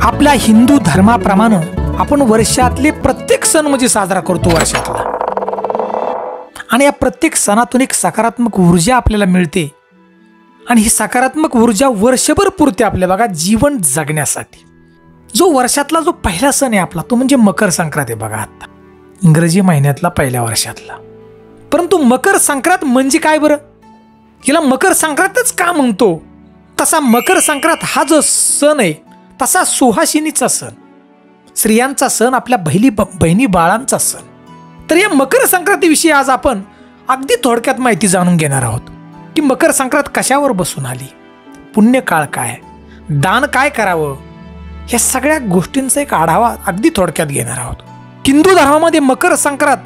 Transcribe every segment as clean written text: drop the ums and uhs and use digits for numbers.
आपल्या हिंदू धर्माप्रमाणे आपण वर्षातले प्रत्येक सण म्हणजे साजरा करतो वर्षातला, आणि या प्रत्येक सणातून एक सकारात्मक ऊर्जा आपल्याला मिळते आणि ही सकारात्मक ऊर्जा वर्षभर पुरते आपल्या बघा जीवन जगण्यासाठी। जो वर्षातला जो पहिला सण आहे आपला तो म्हणजे मकर संक्रांत आहे बघा, आता इंग्रजी महिन्यातला पहिल्या वर्षातला। परंतु मकर संक्रांत म्हणजे काय बरं, हिला मकर संक्रांतच का म्हणतो? तसा मकर संक्रांत हा जो सण आहे तसा सुहासिनीचा सण, स्त्रियांचा सण, आपल्या बहिणी बाळांचा सण। तर या मकर संक्रांतीविषयी आज आपण अगदी थोडक्यात माहिती जाणून घेणार आहोत की मकर संक्रांत कशावर बसून आली, पुण्यकाळ काय, दान काय करावं, या सगळ्या गोष्टींचा एक आढावा अगदी थोडक्यात घेणार आहोत। हिंदू धर्मामध्ये मकर संक्रांत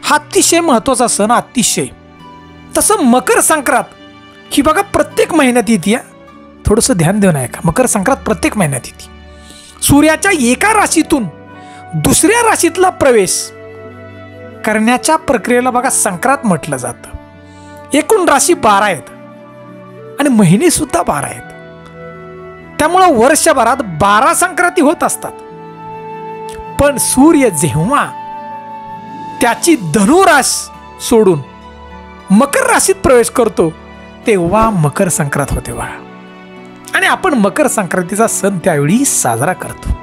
हा अतिशय महत्वाचा सण, अतिशय। तसं मकर संक्रांत ही बघा प्रत्येक महिन्यात येते, थोडंसं ध्यान देऊन ऐका। मकर संक्रांत प्रत्येक महिन्यात येते। सूर्याच्या एका राशीतून दुसऱ्या राशीतला प्रवेश करण्याच्या प्रक्रियेला बघा संक्रांत म्हटलं जातं। एकूण राशी 12 आहेत आणि महिने सुद्धा 12 आहेत, त्यामुळे वर्षभरात 12 संक्रांती होत असतात। पण सूर्य जेव्हा त्याची धनु राशी सोडून मकर राशीत प्रवेश करतो तेव्हा मकर संक्रांत होते बघा, आणि आपण मकर संक्रांतीचा सण त्यावेळी साजरा करतो।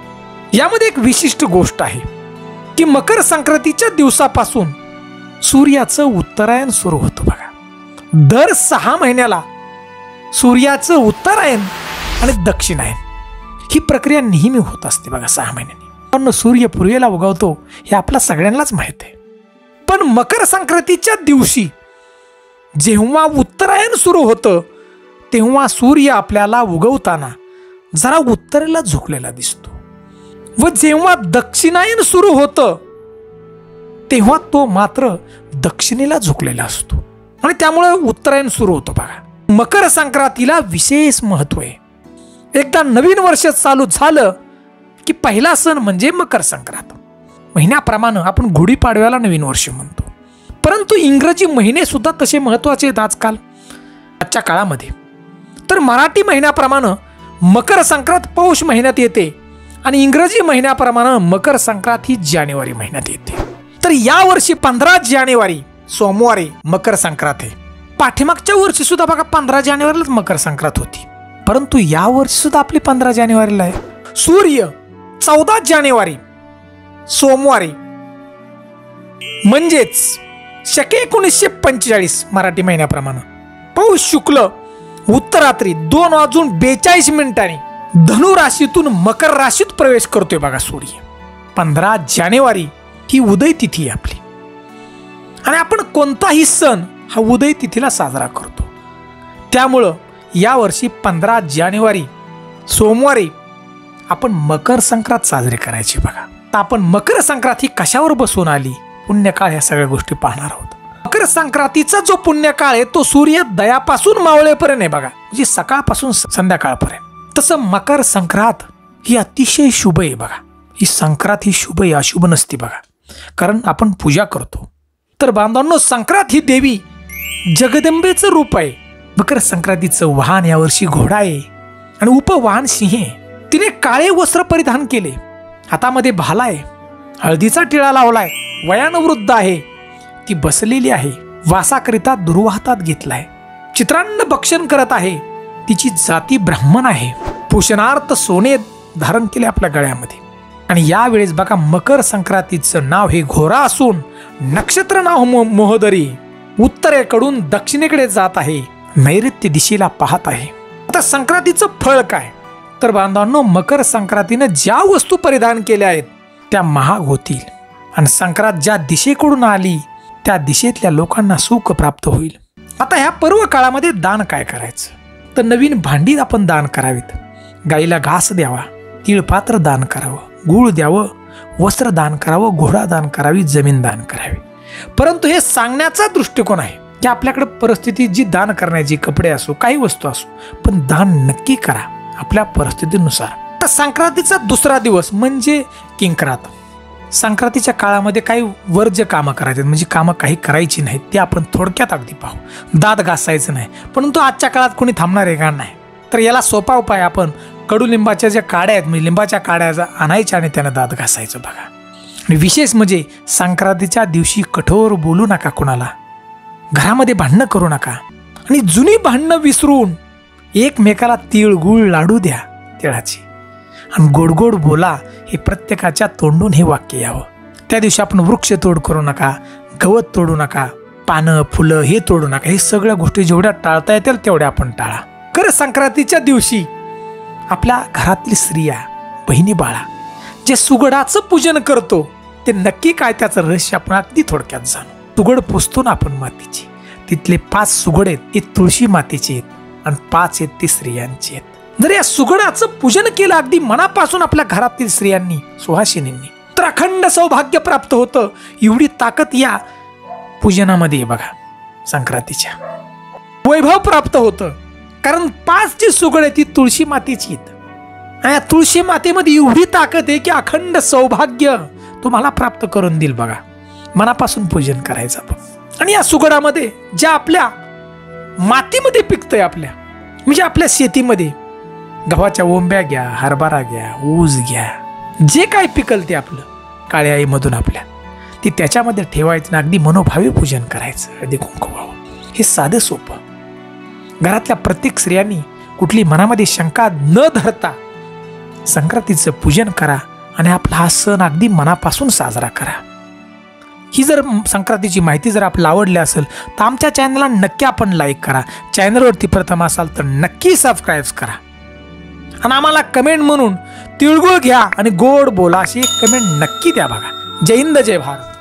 यामध्ये एक विशिष्ट गोष्ट आहे की मकर संक्रांतीच्या दिवसापासून सूर्याचं उत्तरायण सुरू होतं बघा। दर 6 महिन्याला सूर्याचं उत्तरायण आणि दक्षिणायन ही प्रक्रिया नेहमी होत असते बघा 6 महिन्यांनी। पण सूर्य पूर्वेला उगवतो हे आपल्या सगळ्यांनाच माहित आहे। पण मकर संक्रांतीच्या दिवशी जेव्हा उत्तरायण सुरू होतं तेव्हा सूर्य आपल्याला उगवताना जरा उत्तरेला झुकलेला दिसतो, व जेव्हा दक्षिणायन सुरू होतं तेव्हा तो मात्र दक्षिणेला झुकलेला असतो, आणि त्यामुळे उत्तरायण सुरू होतं बघा। मकर संक्रांतीला विशेष महत्व आहे। एकदा नवीन वर्ष चालू झालं की पहिला सण म्हणजे मकर संक्रांत। महिन्याप्रमाणे आपण गुढीपाडव्याला नवीन वर्ष म्हणतो, परंतु इंग्रजी महिने सुद्धा तसे महत्वाचे आहेत आजकाल आजच्या काळामध्ये। तर मराठी महिन्याप्रमाणे मकर संक्रांत पौष महिन्यात येते आणि इंग्रजी महिन्याप्रमाणे मकर संक्रांत ही जानेवारी महिन्यात येते। तर या वर्षी 15 जानेवारी सोमवारी मकर संक्रांत आहे। पाठीमागच्या वर्षी सुद्धा बघा 15 जानेवारीलाच मकर संक्रांत होती, परंतु या वर्षी सुद्धा आपली 15 जानेवारीला आहे। सूर्य 14 जानेवारी सोमवारी म्हणजेच शके 1945 मराठी महिन्याप्रमाणे पौष शुक्ल उत्तरात्री 2:42 धनु राशीतून मकर राशीत प्रवेश करतोय बघा सूर्य। 15 जानेवारी ही उदय तिथी आहे आपली, आणि आपण कोणताही सण हा उदय तिथीला साजरा करतो। त्यामुळं या वर्षी 15 जानेवारी सोमवारी आपण मकर संक्रांत साजरी करायची बघा। तर आपण मकर संक्रांत ही कशावर बसून आली, पुण्यकाळ, ह्या सगळ्या गोष्टी पाहणार आहोत। मकर संक्रांतीचा जो पुण्यकाळ आहे तो सूर्योदयापासून मावळेपर्यंत आहे बघा, म्हणजे सकाळपासून संध्याकाळपर्यंत। तसं मकर संक्रांत ही अतिशय शुभ आहे बघा। ही संक्रांत ही शुभ आहे, अशुभ नसती बघा, कारण आपण पूजा करतो। तर बांधवांनो, संक्रांत ही देवी जगदंबेचं रूप आहे। मकर संक्रांतीचं वाहन यावर्षी घोडा आहे आणि उपवाहन सिंह आहे। तिने काळे वस्त्र परिधान केले, हातामध्ये भाला आहे, हळदीचा टिळा लावलाय, वयानवृद्ध आहे, ती बसलेली आहे, वासाकरिता दुर्वाहातात घेतलाय, चित्रान्न भक्षण करत आहे, तिची जाती ब्राह्मण आहे, पोषणार्थ सोने धारण केले आपल्या गळ्यामध्ये। आणि यावेळेस बघा मकर संक्रांतीचं नाव हे घोरा असून नक्षत्र नाव मोहदरी, उत्तरेकडून दक्षिणेकडे जात आहे, नैऋत्य दिशेला पाहत आहे। आता संक्रांतीचं फळ काय, तर बांधवांनो, मकर संक्रांतीनं ज्या वस्तू परिधान केल्या आहेत त्या महाग होतील, आणि संक्रांत ज्या दिशेकडून आली त्या दिशेतल्या लोकांना सुख प्राप्त होईल। आता ह्या पर्व काळामध्ये दान काय करायचं, तर नवीन भांडी आपण दान करावीत, गाईला घास द्यावा, तिळपात्र दान करावं, गूळ द्यावं, वस्त्र दान करावं, घोडा दान करावी, जमीन दान करावी। परंतु हे सांगण्याचा दृष्टिकोन आहे की आपल्याकडे परिस्थिती जी दान करण्याची, कपडे असो काही वस्तू असो, पण दान नक्की करा आपल्या परिस्थितीनुसार। तर संक्रांतीचा दुसरा दिवस म्हणजे किंक्रात। संक्रांतीच्या काळामध्ये काही वर्ज्य कामं करायचे, म्हणजे कामं काही करायची नाहीत, ते आपण थोडक्यात अगदी पाहू। दात घासायचं नाही, परंतु आजच्या काळात कोणी थांबणार आहे का? नाही। तर याला सोपा उपाय आपण कडुलिंबाच्या ज्या काड्या आहेत म्हणजे लिंबाच्या काड्या आणायच्या आणि त्यानं दात घासायचं बघा. आणि विशेष म्हणजे संक्रांतीच्या दिवशी कठोर बोलू नका कोणाला, घरामध्ये भांडणं करू नका आणि जुनी भांडणं विसरून एकमेकाला तिळगुळ लाडू द्या तिळाची आणि गोड गोड बोला. हे प्रत्येकाच्या तोंडून हे वाक्य यावं. त्या दिवशी आपण वृक्ष तोड करू नका, गवत तोडू नका, पानं फुलं हे तोडू नका. हे सगळ्या गोष्टी जेवढ्या टाळता येतील तेवढ्या आपण टाळा. खरं संक्रांतीच्या दिवशी आपल्या घरातली स्त्रिया बहिणी बाळा जे सुगडाचं पूजन करतो ते नक्की काय त्याचं रहस्य आपण अगदी थोडक्यात जाणू. सुगड पुसतो ना आपण मातीची, तिथले 5 सुगड आहेत ते तुळशी मातेचे आहेत आणि 5 आहेत ते स्त्रियांचे आहेत. जर या सुगडाचं पूजन केलं अगदी मनापासून आपल्या घरातील स्त्रियांनी सुहासिनींनी तर अखंड सौभाग्य प्राप्त होतं. एवढी ताकद या पूजनामध्ये बघा. संक्रांतीच्या वैभव प्राप्त होतं कारण 5 जी सुगड आहे ती तुळशी मातेची आहेत. या तुळशी मातेमध्ये एवढी ताकद आहे की अखंड सौभाग्य तुम्हाला प्राप्त करून देईल बघा. मनापासून पूजन करायचं बघ. आणि या सुगडामध्ये ज्या आपल्या मातीमध्ये पिकतंय आपल्या म्हणजे आपल्या शेतीमध्ये गव्हाच्या ओंब्या घ्या, हरभरा घ्या, ऊस घ्या, जे काय पिकल ते आपलं काळ्या आईमधून आपल्या ती त्याच्यामध्ये ठेवायचं ना अगदी मनोभावे पूजन करायचं. अगदी कुंकू वाहून हे साधं सोपं. घरातल्या प्रत्येक स्त्रियांनी कुठली मनामध्ये शंका न धरता संक्रांतीचं पूजन करा आणि आपला हा सण अगदी मनापासून साजरा करा. ही जर संक्रांतीची माहिती जर आपल्याला आवडली असेल तर आमच्या चॅनलला नक्की आपण लाईक करा. चॅनलवरती प्रथम असाल तर नक्की सबस्क्राईब करा आणि आम्हाला कमेंट म्हणून तिळगुळ घ्या आणि गोड बोला अशी एक कमेंट नक्की द्या बघा. जय हिंद, जय भारत.